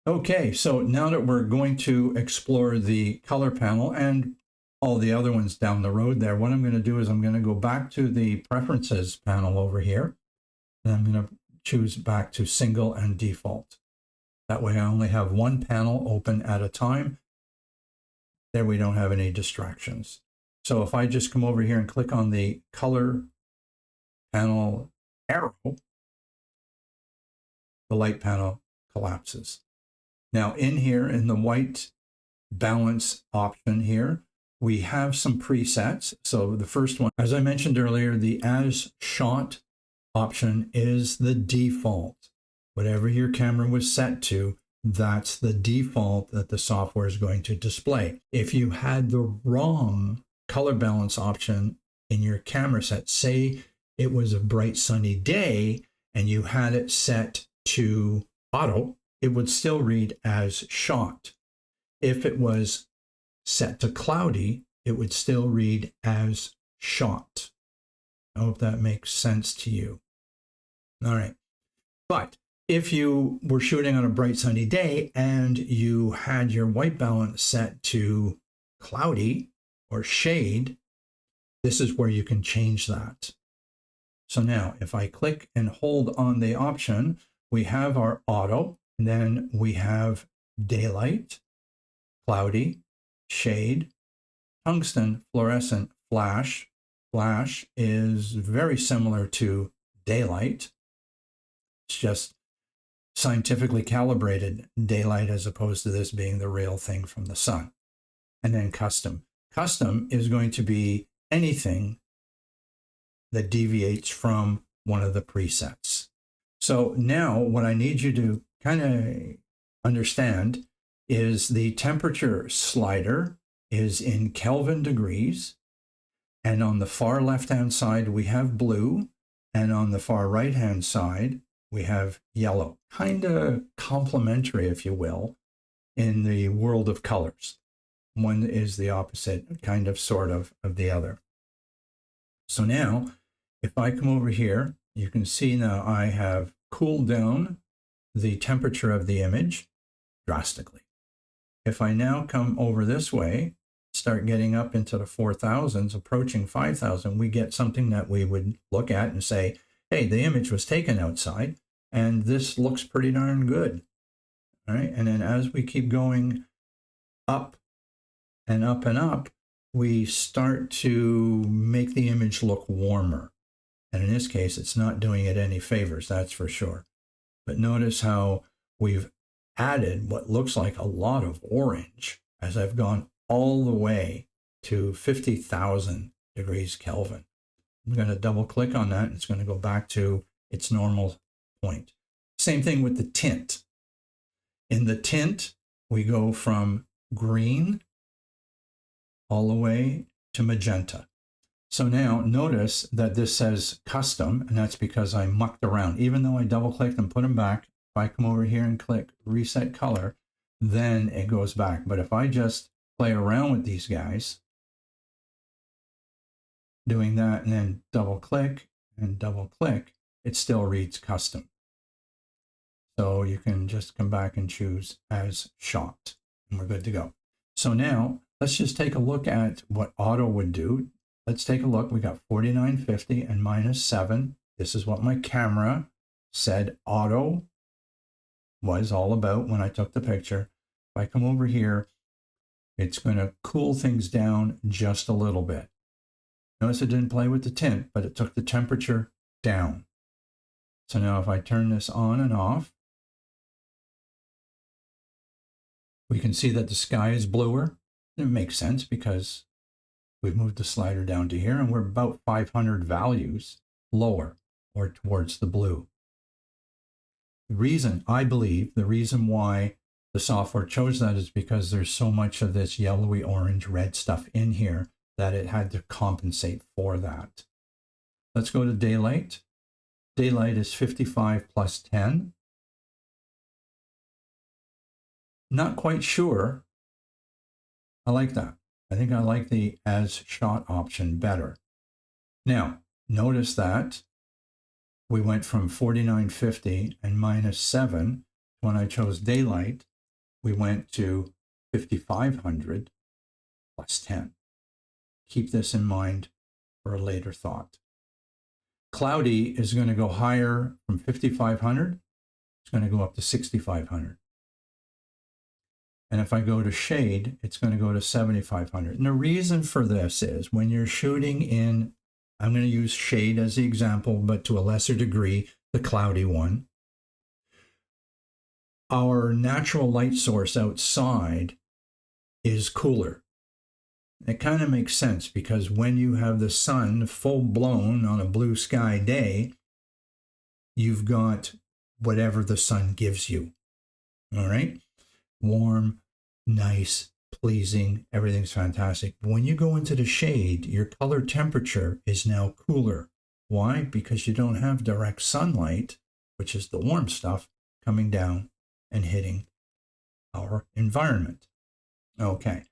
Okay, so now that we're going to explore the color panel and all the other ones down the road there, what I'm going to do is I'm going to go back to the preferences panel over here, and I'm going to choose back to single and default. That way I only have one panel open at a time. There we don't have any distractions. So if I just come over here and click on the color panel arrow, the light panel collapses. Now in here, in the white balance option here, we have some presets. So the first one, as I mentioned earlier, the as shot option is the default. Whatever your camera was set to, that's the default that the software is going to display. If you had the wrong color balance option in your camera set, say it was a bright sunny day and you had it set to auto, it would still read as shot. If it was set to cloudy, it would still read as shot. I hope that makes sense to you. All right. But if you were shooting on a bright sunny day and you had your white balance set to cloudy or shade, this is where you can change that. So now if I click and hold on the option, we have our auto, and then we have daylight, cloudy, shade, tungsten, fluorescent, flash. Flash is very similar to daylight. It's just scientifically calibrated daylight as opposed to this being the real thing from the sun. And then custom. Custom is going to be anything that deviates from one of the presets. So now what I need you to kind of understand is the temperature slider is in Kelvin degrees. And on the far left-hand side, we have blue. And on the far right-hand side, we have yellow. Kind of complementary, if you will, in the world of colors. One is the opposite, kind of, sort of the other. So now, if I come over here, you can see now I have cooled down the temperature of the image drastically. If I now come over this way, start getting up into the 4,000s, approaching 5,000, we get something that we would look at and say, hey, the image was taken outside, and this looks pretty darn good. All right, and then as we keep going up and up and up, we start to make the image look warmer. And in this case, it's not doing it any favors, that's for sure. But notice how we've added what looks like a lot of orange as I've gone all the way to 50,000 degrees Kelvin. I'm going to double click on that and it's going to go back to its normal point. Same thing with the tint. In the tint, we go from green all the way to magenta. So now notice that this says custom, and that's because I mucked around. Even though I double clicked and put them back, if I come over here and click reset color, then it goes back. But if I just play around with these guys, doing that and then double click and double click, it still reads custom. So you can just come back and choose as shot, and we're good to go. So now let's just take a look at what auto would do. Let's take a look. We got 4950 and -7. This is what my camera said auto was all about when I took the picture. If I come over here, it's going to cool things down just a little bit. Notice it didn't play with the tint, but it took the temperature down. So now if I turn this on and off, we can see that the sky is bluer. It makes sense because we've moved the slider down to here and we're about 500 values lower or towards the blue. The reason, I believe, the reason why the software chose that is because there's so much of this yellowy, orange, red stuff in here that it had to compensate for that. Let's go to daylight. Daylight is 55 plus 10. Not quite sure. I like that. I think I like the as shot option better. Now, notice that we went from 4950 and -7 when I chose daylight we went to 5500 plus 10. Keep this in mind for a later thought. Cloudy is going to go higher from 5500. It's going to go up to 6500. And if I go to shade, it's going to go to 7500. And the reason for this is when you're shooting in, I'm going to use shade as the example, but to a lesser degree, the cloudy one. Our natural light source outside is cooler. It kind of makes sense because when you have the sun full blown on a blue sky day, you've got whatever the sun gives you. All right? Warm, nice, pleasing, everything's fantastic. But when you go into the shade, your color temperature is now cooler. Why? Because you don't have direct sunlight, which is the warm stuff, coming down and hitting our environment. Okay.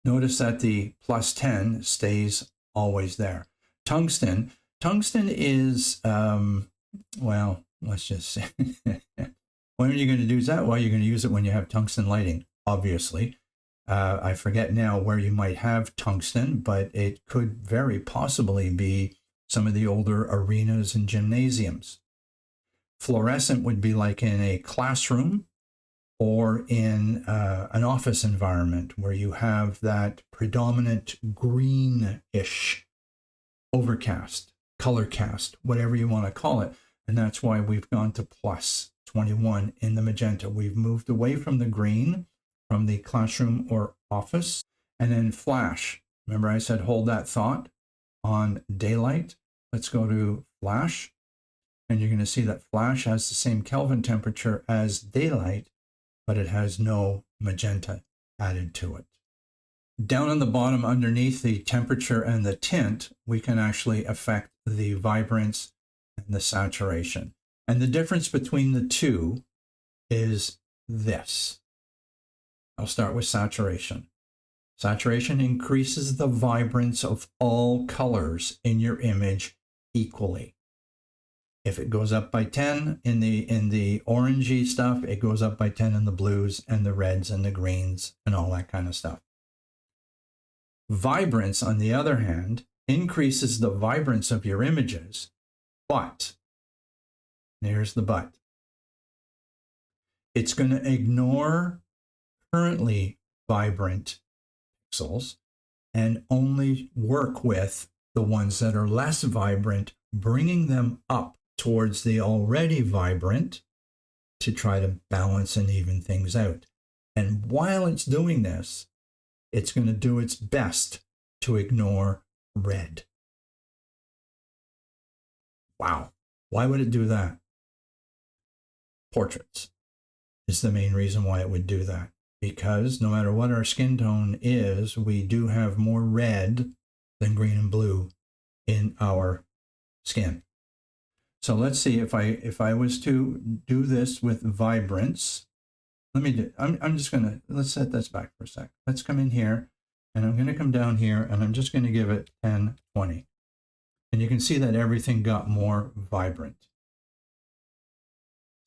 Notice that the plus 10 stays always there. Tungsten is, well, let's just say, when are you going to use that? Well, you're going to use it when you have tungsten lighting, obviously. I forget now where you might have tungsten, but it could very possibly be some of the older arenas and gymnasiums. Fluorescent would be like in a classroom or in an office environment where you have that predominant greenish overcast, color cast, whatever you want to call it. And that's why we've gone to plus 21 in the magenta. We've moved away from the green, from the classroom or office, and then flash. Remember I said hold that thought on daylight. Let's go to flash. And you're going to see that flash has the same Kelvin temperature as daylight, but it has no magenta added to it. Down on the bottom underneath the temperature and the tint, we can actually affect the vibrance and the saturation. And the difference between the two is this. I'll start with saturation. Saturation increases the vibrance of all colors in your image equally. If it goes up by 10 in the orangey stuff, it goes up by 10 in the blues and the reds and the greens and all that kind of stuff. Vibrance, on the other hand, increases the vibrance of your images, but, here's the but, it's going to ignore currently vibrant pixels and only work with the ones that are less vibrant, bringing them up towards the already vibrant to try to balance and even things out. And while it's doing this, it's going to do its best to ignore red. Wow. Why would it do that? Portraits is the main reason why it would do that. Because no matter what our skin tone is, we do have more red than green and blue in our skin. So let's see if I was to do this with vibrance. I'm just going to, let's set this back for a sec. Let's come in here and I'm going to come down here and I'm just going to give it 10, 20. And you can see that everything got more vibrant.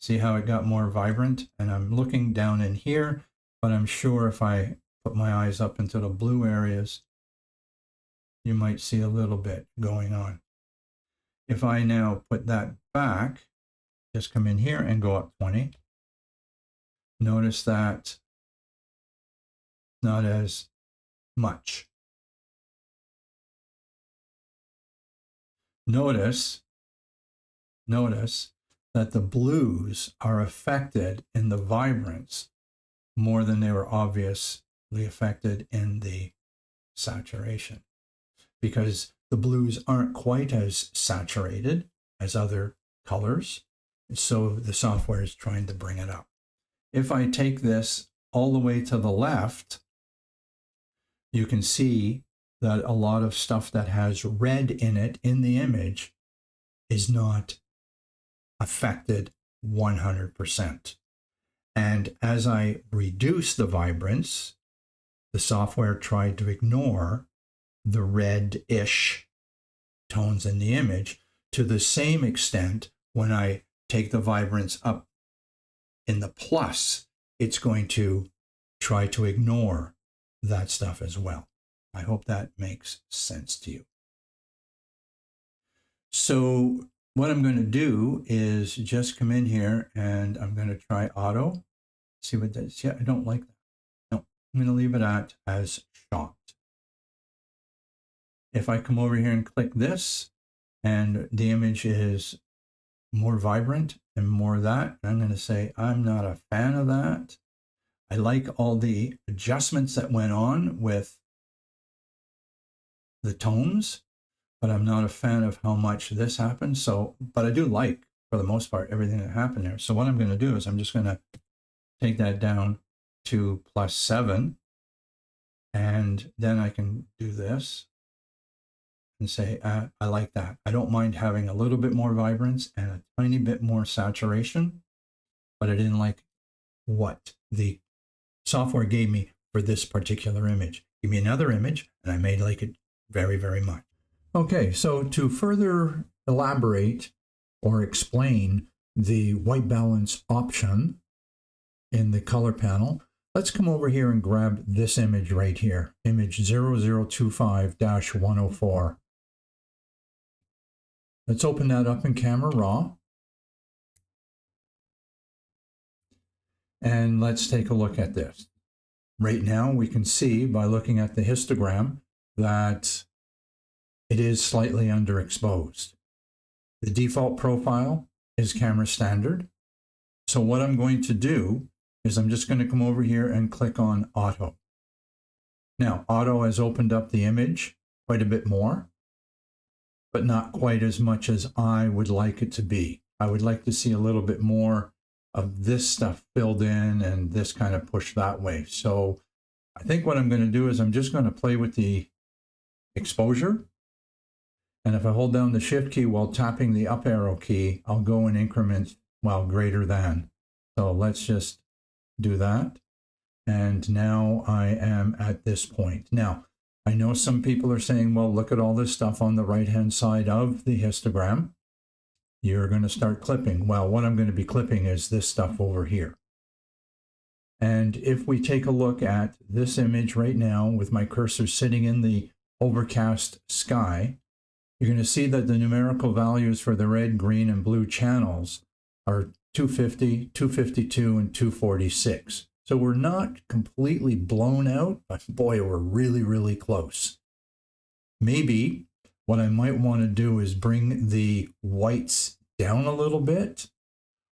See how it got more vibrant? And I'm looking down in here, but I'm sure if I put my eyes up into the blue areas, you might see a little bit going on. If I now put that back, just come in here and go up 20. Notice that not as much. Notice that the blues are affected in the vibrance more than they were obviously affected in the saturation, because the blues aren't quite as saturated as other colors, so the software is trying to bring it up. If I take this all the way to the left, you can see that a lot of stuff that has red in it in the image is not affected 100%. And as I reduce the vibrance, the software tried to ignore the red-ish tones in the image to the same extent. When I take the vibrance up in the plus, it's going to try to ignore that stuff as well. I hope that makes sense to you. So what I'm going to do is just come in here and I'm going to try auto. See what that is. Yeah, I don't like that. No, I'm going to leave it at as shot. If I come over here and click this and the image is more vibrant and more of that, I'm going to say I'm not a fan of that. I like all the adjustments that went on with the tones, but I'm not a fan of how much this happened. So, but I do like, for the most part, everything that happened there. So what I'm going to do is I'm just going to take that down to +7, and then I can do this and say, I like that. I don't mind having a little bit more vibrance and a tiny bit more saturation, but I didn't like what the software gave me for this particular image. Give me another image, and I may like it very, very much. Okay, so to further elaborate or explain the white balance option in the color panel, let's come over here and grab this image right here, image 0025-104. Let's open that up in Camera Raw. And let's take a look at this. Right now, we can see by looking at the histogram that it is slightly underexposed. The default profile is camera standard. So what I'm going to do is I'm just going to come over here and click on Auto. Now, Auto has opened up the image quite a bit more, but not quite as much as I would like it to be. I would like to see a little bit more of this stuff filled in and this kind of pushed that way. So I think what I'm going to do is I'm just going to play with the exposure. And if I hold down the Shift key while tapping the up arrow key, I'll go in increments, well, greater than. So let's just do that. And now I am at this point. Now, I know some people are saying, well, look at all this stuff on the right-hand side of the histogram. You're going to start clipping. Well, what I'm going to be clipping is this stuff over here. And if we take a look at this image right now with my cursor sitting in the overcast sky, you're going to see that the numerical values for the red, green, and blue channels are 250, 252, and 246. So we're not completely blown out, but boy, we're really, really close. Maybe what I might want to do is bring the whites down a little bit,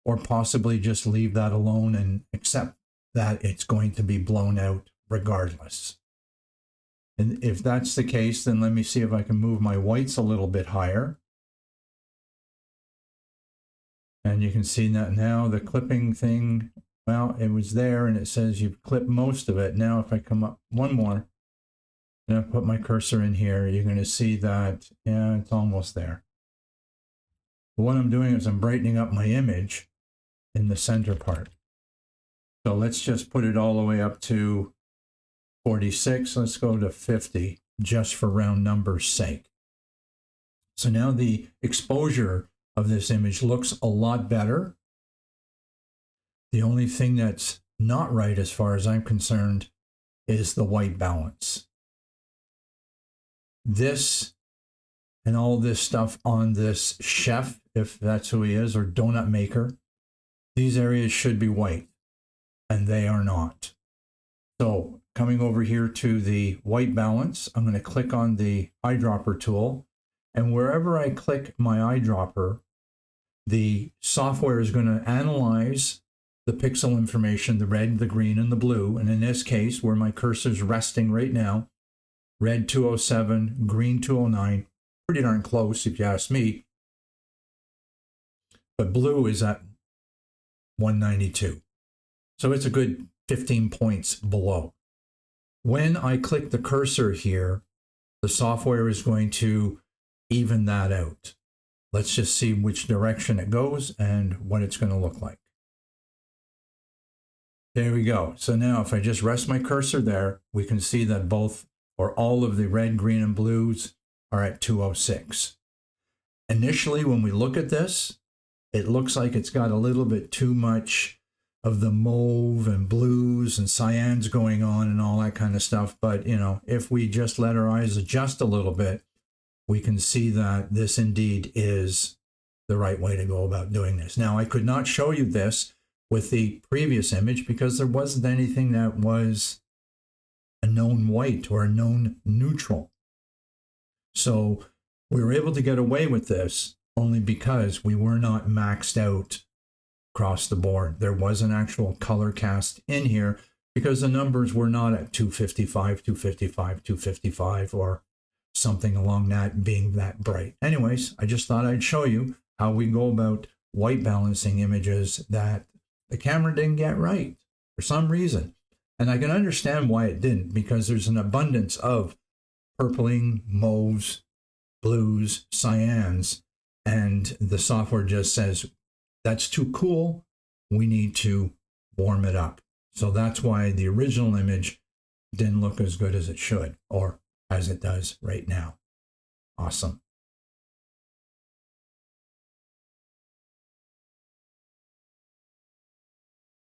or possibly just leave that alone and accept that it's going to be blown out regardless. And if that's the case, then let me see if I can move my whites a little bit higher. And you can see that now the clipping thing, well, it was there and it says you've clipped most of it. Now if I come up one more, and I put my cursor in here, you're going to see that, yeah, it's almost there. But what I'm doing is I'm brightening up my image in the center part. So let's just put it all the way up to 46. Let's go to 50 just for round numbers' sake. So now the exposure of this image looks a lot better. The only thing that's not right as far as I'm concerned is the white balance. This and all this stuff on this chef, if that's who he is, or donut maker, these areas should be white, and they are not. So coming over here to the white balance, I'm going to click on the eyedropper tool, and wherever I click my eyedropper, the software is going to analyze the pixel information, the red, the green, and the blue. And in this case, where my cursor is resting right now, red 207, green 209, pretty darn close if you ask me. But blue is at 192. So it's a good 15 points below. When I click the cursor here, the software is going to even that out. Let's just see which direction it goes and what it's going to look like. There we go. So now if I just rest my cursor there, we can see that both or all of the red, green, and blues are at 206. Initially, when we look at this, it looks like it's got a little bit too much of the mauve and blues and cyans going on and all that kind of stuff. But, you know, if we just let our eyes adjust a little bit, we can see that this indeed is the right way to go about doing this. Now, I could not show you this with the previous image because there wasn't anything that was a known white or a known neutral. So we were able to get away with this only because we were not maxed out across the board. There was an actual color cast in here because the numbers were not at 255, 255, 255, or something along that being that bright. Anyways, I just thought I'd show you how we go about white balancing images that the camera didn't get right for some reason. And I can understand why it didn't, because there's an abundance of purpling, mauves, blues, cyans, and the software just says, that's too cool, we need to warm it up. So that's why the original image didn't look as good as it should, or as it does right now. Awesome.